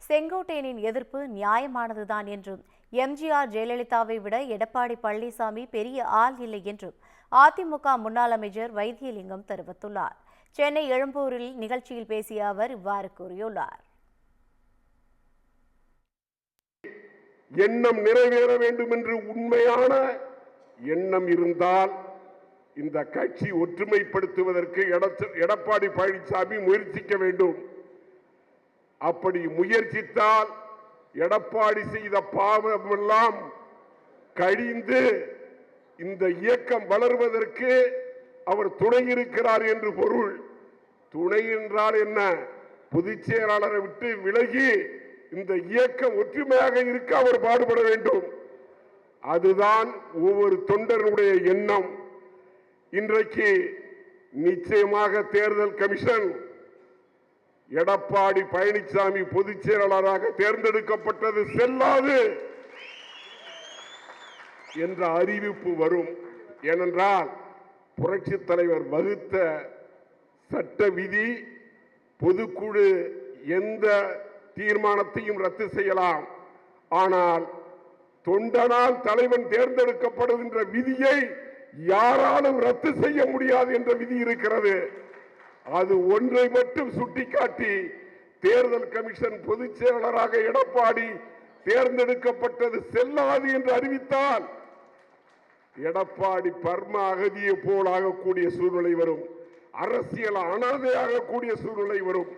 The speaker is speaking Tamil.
செங்கோட்டையனின் எதிர்ப்பு நியாயமானதுதான் என்றும் எம்ஜிஆர் ஜெயலலிதாவை விட எடப்பாடி பழனிசாமி பெரிய ஆள் இல்லை என்றும் அதிமுக முன்னாள் அமைச்சர் வைத்தியலிங்கம் தெரிவித்துள்ளார். சென்னை எழும்பூரில் நிகழ்ச்சியில் பேசிய அவர் இவ்வாறு கூறியுள்ளார். எண்ணம் நிறைவேற வேண்டும் என்று உண்மையான எண்ணம் இருந்தால் இந்த கட்சி ஒற்றுமைப்படுத்துவதற்கு எடப்பாடி பழனிசாமி முயற்சிக்க வேண்டும். அப்படி முயற்சித்தால் எடப்பாடி செய்த பாவமெல்லாம் கழிந்து இந்த இயக்கம் வளர்வதற்கு அவர் துணை இருக்கிறார் என்று பொருள். துணை என்றால் என்ன? பொதுச் செயலாளரை விட்டு விலகி இந்த இயக்கம் ஒற்றுமையாக இருக்க அவர் பாடுபட வேண்டும். அதுதான் ஒவ்வொரு தொண்டனுடைய எண்ணம். இன்றைக்கு நிச்சயமாக தேர்தல் கமிஷன் எடப்பாடி பழனிசாமி பொதுச் செயலாளராக தேர்ந்தெடுக்கப்பட்டது செல்லாது என்ற அறிவிப்பு வரும். ஏனென்றால் புரட்சித் தலைவர் வகுத்த சட்ட விதி பொதுக்குழு எந்த தீர்மானத்தையும் ரத்து செய்யலாம். ஆனால் தொண்டனால் தலைவன் தேர்ந்தெடுக்கப்படுகின்ற விதியை யாராலும் ரத்து செய்ய முடியாது என்ற விதி இருக்கிறது. அது ஒன்றை மட்டும் சுட்டிக்காட்டி தேர்தல் கமிஷன் பொதுச் செயலாளராக எடப்பாடி தேர்ந்தெடுக்கப்பட்டது செல்லாது என்று அறிவித்தால் எடப்பாடி பர்ம அகதியை போல் ஆகக்கூடிய சூழ்நிலை வரும். அரசியல் அனாதையாகக்கூடிய சூழ்நிலை வரும்.